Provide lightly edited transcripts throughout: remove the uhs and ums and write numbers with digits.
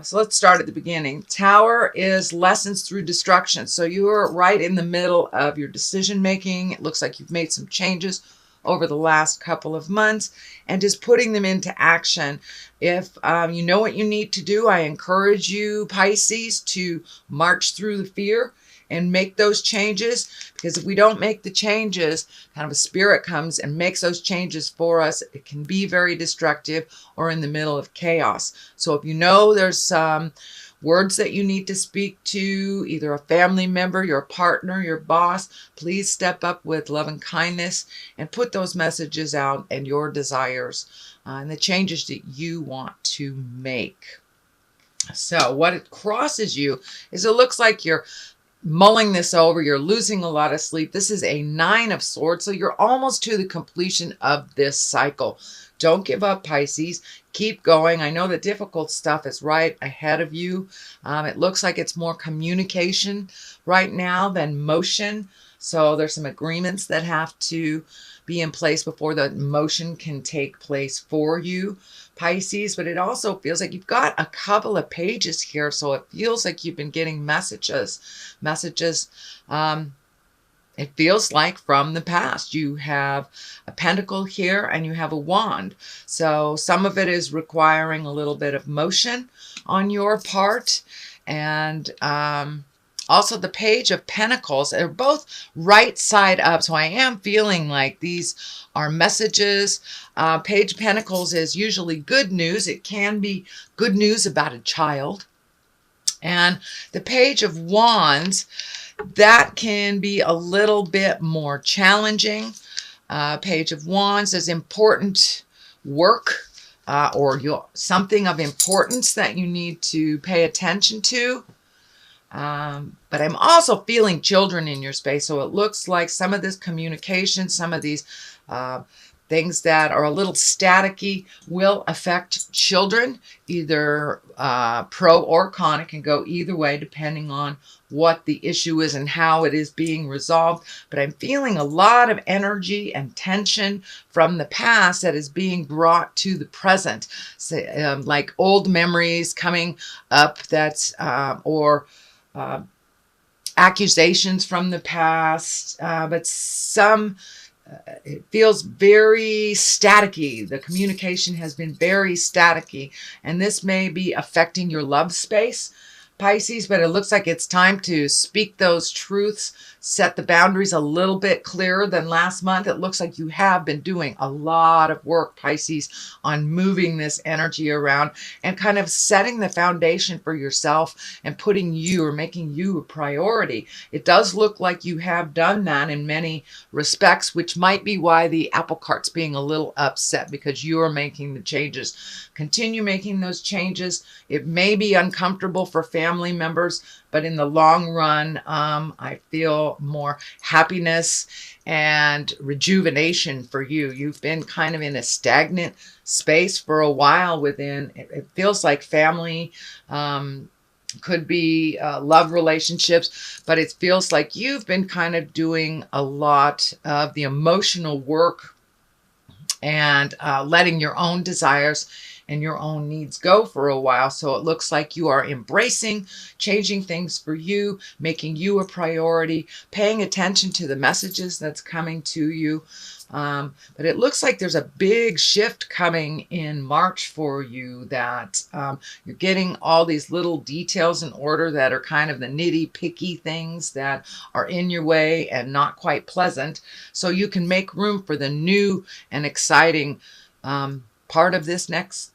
So let's start at the beginning. Tower is lessons through destruction. So you're right in the middle of your decision making. It looks like you've made some changes over the last couple of months and just putting them into action. If you know what you need to do, I encourage you, Pisces, to march through the fear and make those changes, because if we don't make the changes, kind of a spirit comes and makes those changes for us. It can be very destructive or in the middle of chaos. So if you know there's some words that you need to speak to, either a family member, your partner, your boss, please step up with love and kindness and put those messages out and your desires and the changes that you want to make. So what it crosses you is it looks like you're mulling this over, you're losing a lot of sleep. This is a 9 of Swords, so you're almost to the completion of this cycle. Don't give up, Pisces. Keep going. I know the difficult stuff is right ahead of you. It looks like it's more communication right now than motion. So there's some agreements that have to be in place before the motion can take place for you, Pisces. But it also feels like you've got a couple of pages here. So it feels like you've been getting messages. It feels like from the past. You have a pentacle here and you have a wand. So some of it is requiring a little bit of motion on your part. And also the Page of Pentacles. They're both right side up. So I am feeling like these are messages. Page of Pentacles is usually good news. It can be good news about a child. And the Page of Wands, that can be a little bit more challenging. Page of Wands is important work or something of importance that you need to pay attention to. But I'm also feeling children in your space. So it looks like some of this communication, some of these things that are a little staticky will affect children, either pro or con. It can go either way depending on what the issue is and how it is being resolved. But I'm feeling a lot of energy and tension from the past that is being brought to the present. So, like old memories coming up, that's or accusations from the past, but some it feels very staticky. The communication has been very staticky, and this may be affecting your love space, Pisces, but it looks like it's time to speak those truths, set the boundaries a little bit clearer than last month. It looks like you have been doing a lot of work, Pisces, on moving this energy around and kind of setting the foundation for yourself and putting you or making you a priority. It does look like you have done that in many respects, which might be why the apple cart's being a little upset, because you are making the changes. Continue making those changes. It may be uncomfortable for family members, but in the long run, I feel more happiness and rejuvenation for you. You've been kind of in a stagnant space for a while within, it feels like family, could be love relationships, but it feels like you've been kind of doing a lot of the emotional work and letting your own desires and your own needs go for a while. So it looks like you are embracing, changing things for you, making you a priority, paying attention to the messages that's coming to you. But it looks like there's a big shift coming in March for you, that you're getting all these little details in order that are kind of the nitty-picky things that are in your way and not quite pleasant. So you can make room for the new and exciting part of this next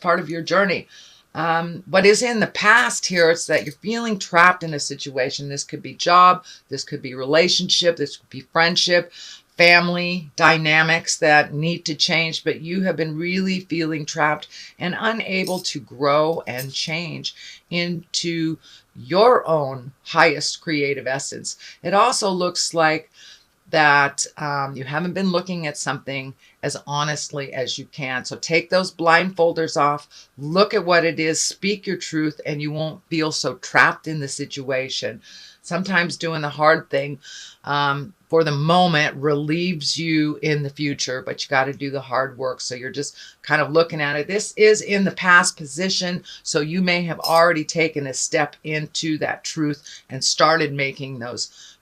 part of your journey. What is in the past here is that you're feeling trapped in a situation. This could be job, this could be relationship, this could be friendship, family dynamics that need to change, but you have been really feeling trapped and unable to grow and change into your own highest creative essence. It also looks like that you haven't been looking at something as honestly as you can. So take those blindfolders off, look at what it is, speak your truth, and you won't feel so trapped in the situation. Sometimes doing the hard thing for the moment relieves you in the future, but you got to do the hard work. So you're just kind of looking at it. This is in the past position, so you may have already taken a step into that truth and started making those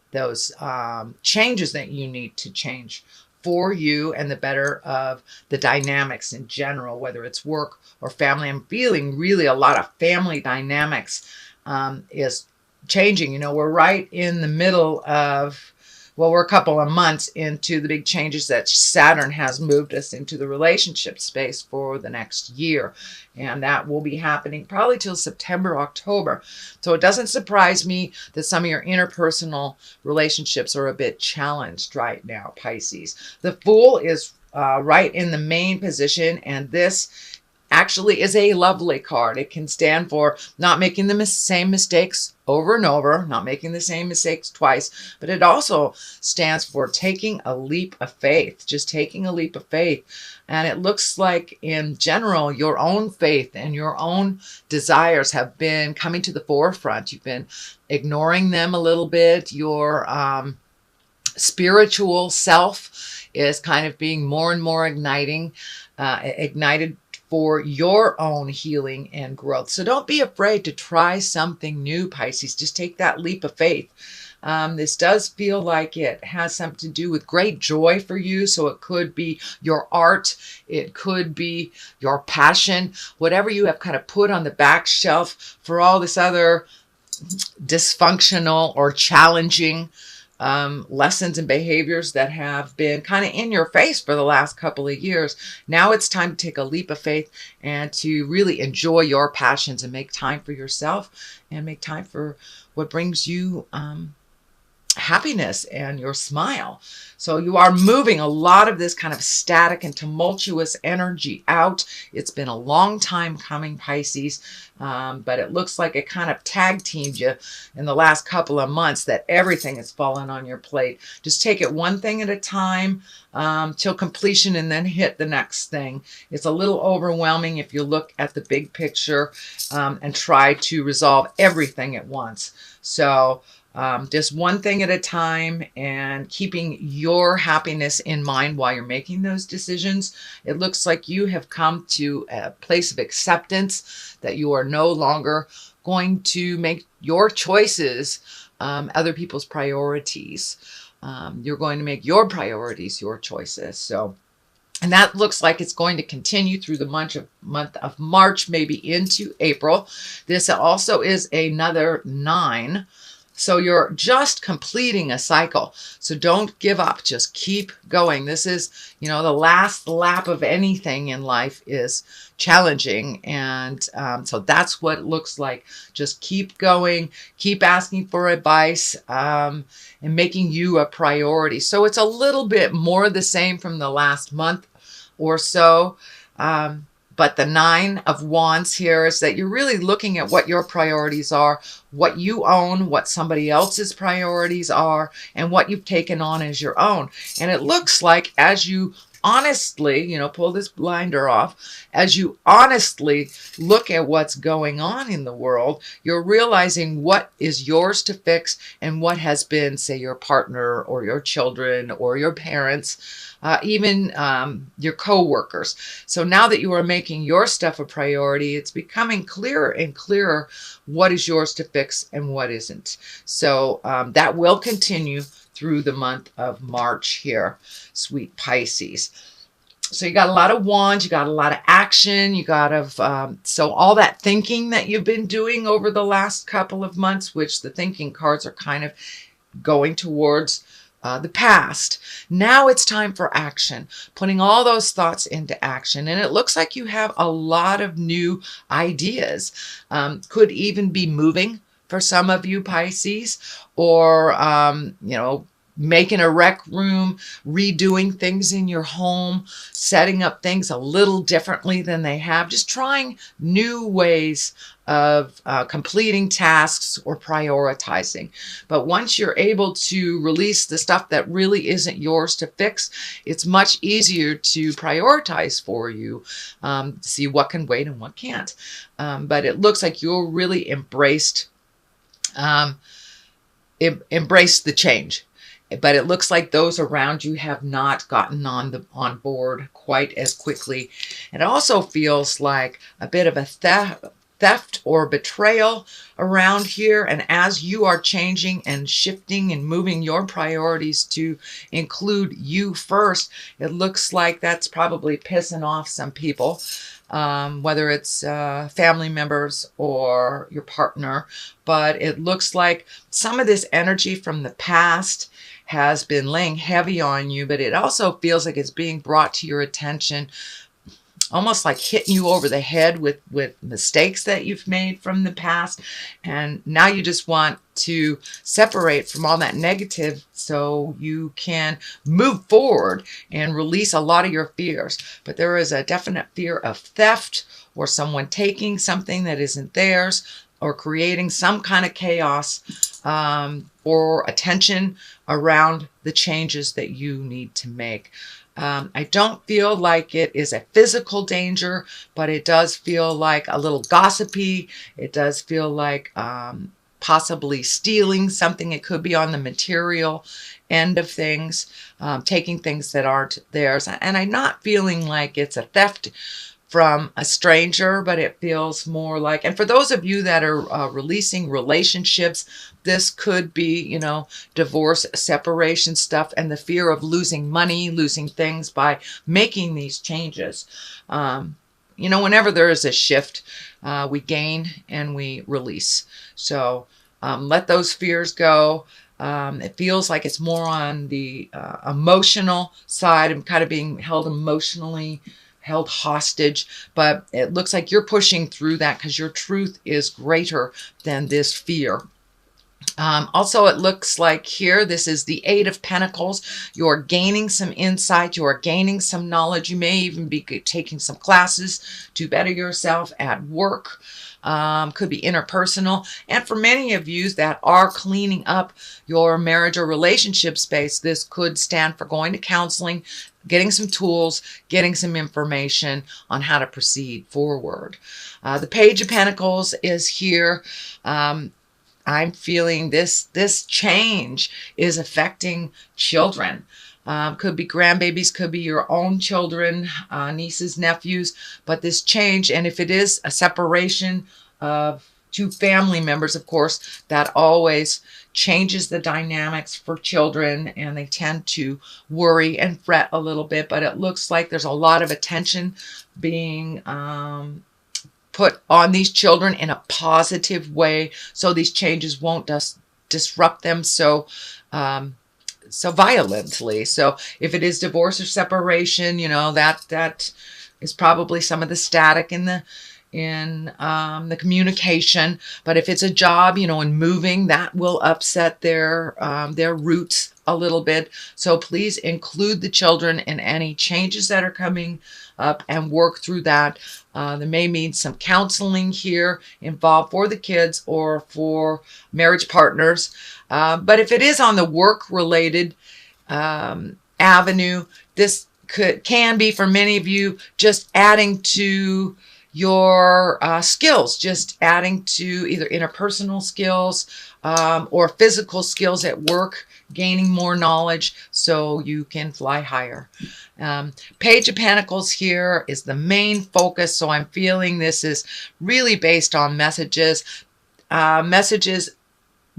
changes that you need to change for you and the better of the dynamics in general, whether it's work or family. I'm feeling really a lot of family dynamics is changing. You know, we're right in the middle of, well, we're a couple of months into the big changes that Saturn has moved us into the relationship space for the next year. And that will be happening probably till September, October. So it doesn't surprise me that some of your interpersonal relationships are a bit challenged right now, Pisces. The Fool is right in the main position, and this actually is a lovely card. It can stand for not making the same mistakes over and over, not making the same mistakes twice, but it also stands for taking a leap of faith, just taking a leap of faith. And it looks like in general, your own faith and your own desires have been coming to the forefront. You've been ignoring them a little bit. Your spiritual self is kind of being more and more ignited for your own healing and growth. So don't be afraid to try something new, Pisces. Just take that leap of faith. This does feel like it has something to do with great joy for you. So it could be your art. It could be your passion, whatever you have kind of put on the back shelf for all this other dysfunctional or challenging lessons and behaviors that have been kind of in your face for the last couple of years. Now it's time to take a leap of faith and to really enjoy your passions and make time for yourself and make time for what brings you happiness and your smile. So you are moving a lot of this kind of static and tumultuous energy out. It's been a long time coming, Pisces, but it looks like it kind of tag teamed you in the last couple of months that everything has fallen on your plate. Just take it one thing at a time till completion and then hit the next thing. It's a little overwhelming if you look at the big picture and try to resolve everything at once. So just one thing at a time and keeping your happiness in mind while you're making those decisions. It looks like you have come to a place of acceptance that you are no longer going to make your choices other people's priorities. You're going to make your priorities your choices. So, and that looks like it's going to continue through the month of March, maybe into April. This also is another 9. So you're just completing a cycle. So don't give up. Just keep going. This is, you know, the last lap of anything in life is challenging. And so that's what it looks like. Just keep going. Keep asking for advice and making you a priority. So it's a little bit more of the same from the last month or so. But the 9 of Wands here is that you're really looking at what your priorities are, what you own, what somebody else's priorities are, and what you've taken on as your own. And it looks like as you honestly, you know, pull this blinder off, as you honestly look at what's going on in the world, you're realizing what is yours to fix and what has been, say, your partner or your children or your parents, even your co-workers. So now that you are making your stuff a priority, it's becoming clearer and clearer what is yours to fix and what isn't. So that will continue through the month of March here, sweet Pisces. So you got a lot of wands, you got a lot of action, you got so all that thinking that you've been doing over the last couple of months, which the thinking cards are kind of going towards the past. Now it's time for action, putting all those thoughts into action. And it looks like you have a lot of new ideas. Could even be moving for some of you, Pisces, or, you know, making a rec room, redoing things in your home, setting up things a little differently than they have, just trying new ways of completing tasks or prioritizing. But once you're able to release the stuff that really isn't yours to fix, it's much easier to prioritize for you, see what can wait and what can't. But it looks like you're really embraced the change. But it looks like those around you have not gotten on board quite as quickly. It also feels like a bit of a theft or betrayal around here. And as you are changing and shifting and moving your priorities to include you first, it looks like that's probably pissing off some people. Whether it's family members or your partner. But it looks like some of this energy from the past has been laying heavy on you, but it also feels like it's being brought to your attention, almost like hitting you over the head with mistakes that you've made from the past. And now you just want to separate from all that negative so you can move forward and release a lot of your fears. But there is a definite fear of theft or someone taking something that isn't theirs or creating some kind of chaos or attention around the changes that you need to make. I don't feel like it is a physical danger, but it does feel like a little gossipy. It does feel like possibly stealing something. It could be on the material end of things, taking things that aren't theirs. And I'm not feeling like it's a theft from a stranger, but it feels more like, and for those of you that are releasing relationships, this could be, divorce, separation stuff, and the fear of losing money, losing things by making these changes. Whenever there is a shift, we gain and we release. So let those fears go. It feels like it's more on the emotional side. I'm kind of being held hostage, but it looks like you're pushing through that because your truth is greater than this fear. Also, it looks like here, this is the Eight of Pentacles. You're gaining some insight. You're gaining some knowledge. You may even be taking some classes to better yourself at work. Could be interpersonal. And for many of you that are cleaning up your marriage or relationship space, this could stand for going to counseling, getting some tools, getting some information on how to proceed forward. The Page of Pentacles is here. I'm feeling this change is affecting children. Could be grandbabies, could be your own children, nieces, nephews, but this change, and if it is a separation of two family members, of course, that always changes the dynamics for children, and they tend to worry and fret a little bit, but it looks like there's a lot of attention being put on these children in a positive way, so these changes won't disrupt them so violently. So if it is divorce or separation, that is probably some of the static in the communication. But if it's a job, and moving, that will upset their roots a little bit. So please include the children in any changes that are coming up and work through that. There may mean some counseling here involved for the kids or for marriage partners. But if it is on the work-related avenue, this can be for many of you just adding to your skills, just adding to either interpersonal skills or physical skills at work, gaining more knowledge so you can fly higher. Page of Pentacles here is the main focus, so I'm feeling this is really based on messages. Messages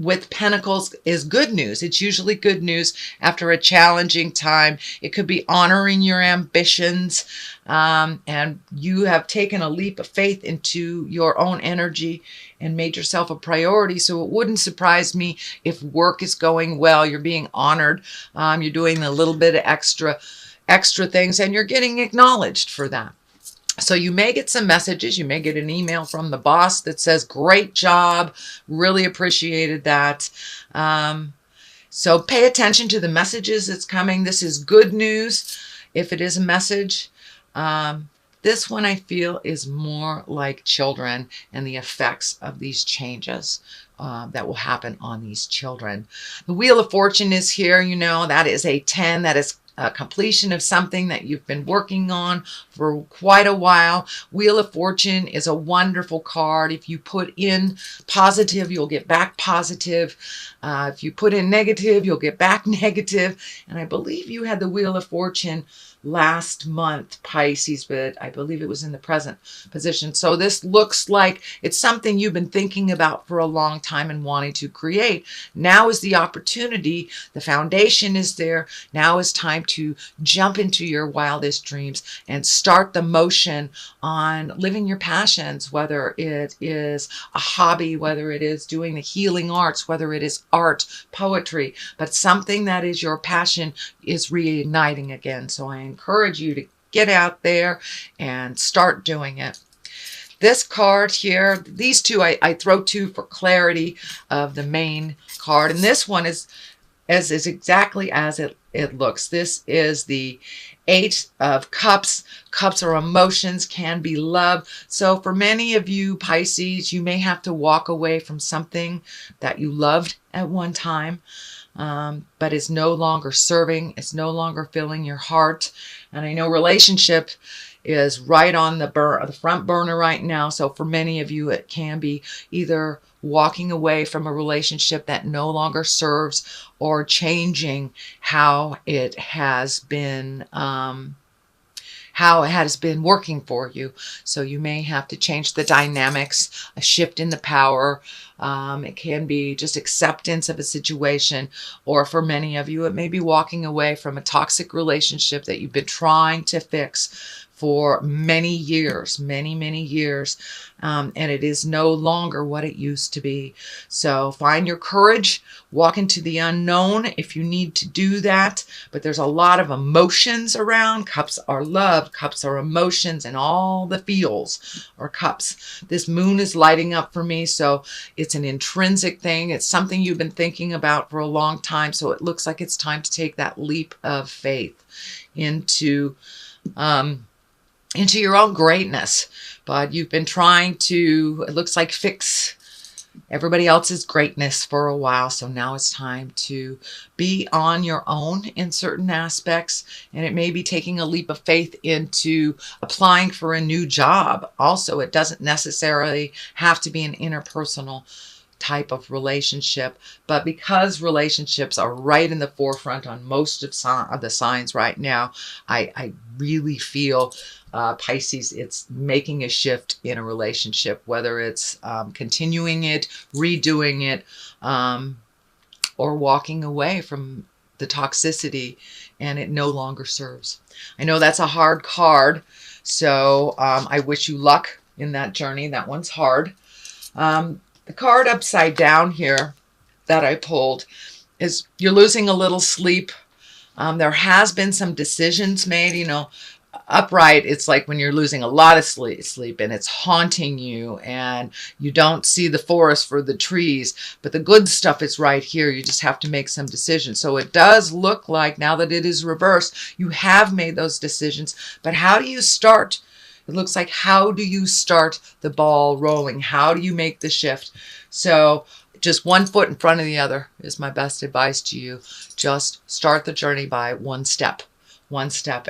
with Pentacles is good news. It's usually good news after a challenging time. It could be honoring your ambitions, and you have taken a leap of faith into your own energy and made yourself a priority. So it wouldn't surprise me if work is going well, you're being honored, you're doing a little bit of extra things, and you're getting acknowledged for that. So you may get some messages. You may get an email from the boss that says, great job, really appreciated that. So pay attention to the messages that's coming. This is good news if it is a message. This one I feel is more like children and the effects of these changes that will happen on these children. The Wheel of Fortune is here. You know, that is a 10. That is a completion of something that you've been working on for quite a while. Wheel of Fortune is a wonderful card. If you put in positive, you'll get back positive. If you put in negative, you'll get back negative. And I believe you had the Wheel of Fortune last month, Pisces, but I believe it was in the present position. So this looks like it's something you've been thinking about for a long time and wanting to create. Now is the opportunity. The foundation is there. Now is time to jump into your wildest dreams and start the motion on living your passions, whether it is a hobby, whether it is doing the healing arts, whether it is art, poetry, but something that is your passion is reigniting again. So I encourage you to get out there and start doing it. This card here, these two, I throw two for clarity of the main card. And this one is exactly as it looks. This is the 8 of Cups. Cups are emotions, can be love. So for many of you Pisces, you may have to walk away from something that you loved at one time. But it's no longer serving. It's no longer filling your heart. And I know relationship is right on the front burner right now. So for many of you, it can be either walking away from a relationship that no longer serves or changing how it has been working for you. So you may have to change the dynamics, a shift in the power. It can be just acceptance of a situation, or for many of you, it may be walking away from a toxic relationship that you've been trying to fix for many years, many years, and it is no longer what it used to be. So find your courage, walk into the unknown if you need to do that, but there's a lot of emotions around. Cups are love, cups are emotions, and all the feels are cups. This moon is lighting up for me, so it's an intrinsic thing. It's something you've been thinking about for a long time, so it looks like it's time to take that leap of faith into your own greatness. But you've been trying to, it looks like, fix everybody else's greatness for a while. So now it's time to be on your own in certain aspects. And it may be taking a leap of faith into applying for a new job. Also, it doesn't necessarily have to be an interpersonal type of relationship, but because relationships are right in the forefront on most of the signs right now, I really feel Pisces, it's making a shift in a relationship, whether it's continuing it, redoing it, or walking away from the toxicity and it no longer serves. I know that's a hard card, so I wish you luck in that journey. That one's hard. The card upside down here that I pulled is you're losing a little sleep. There has been some decisions made, you know. Upright, it's like when you're losing a lot of sleep and it's haunting you and you don't see the forest for the trees, but the good stuff is right here. You just have to make some decisions. So it does look like now that it is reversed, you have made those decisions, but how do you start? It looks like, how do you start the ball rolling? How do you make the shift? So just one foot in front of the other is my best advice to you. Just start the journey by one step,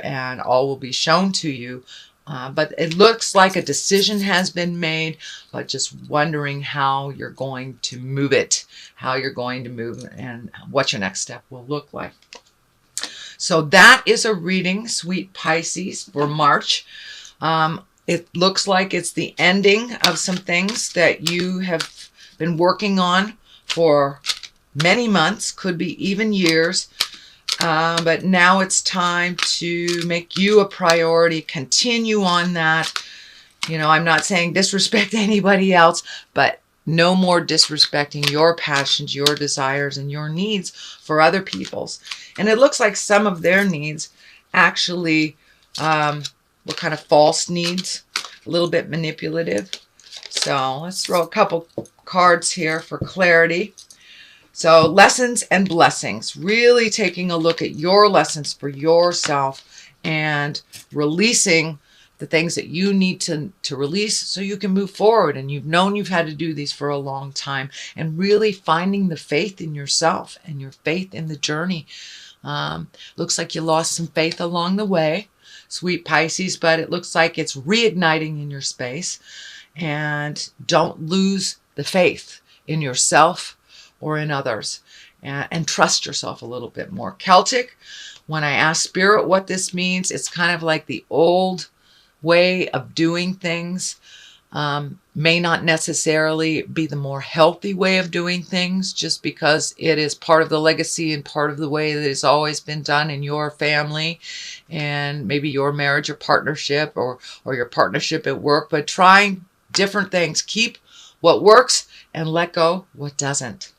and all will be shown to you. But it looks like a decision has been made, but just wondering how you're going to move it, and what your next step will look like. So that is a reading, sweet Pisces, for March. It looks like it's the ending of some things that you have been working on for many months, could be even years. But now it's time to make you a priority, continue on that. You know, I'm not saying disrespect anybody else, but no more disrespecting your passions, your desires, and your needs for other people's. And it looks like some of their needs actually were kind of false needs, a little bit manipulative. So let's throw a couple cards here for clarity. So lessons and blessings, really taking a look at your lessons for yourself and releasing the things that you need to release so you can move forward. And you've known you've had to do these for a long time, and really finding the faith in yourself and your faith in the journey. Looks like you lost some faith along the way, sweet Pisces, but it looks like it's reigniting in your space. And don't lose the faith in yourself or in others, and trust yourself a little bit more. Celtic, when I ask Spirit what this means, it's kind of like the old way of doing things. May not necessarily be the more healthy way of doing things, just because it is part of the legacy and part of the way that it's always been done in your family and maybe your marriage or partnership, or your partnership at work. But trying different things. Keep what works and let go what doesn't.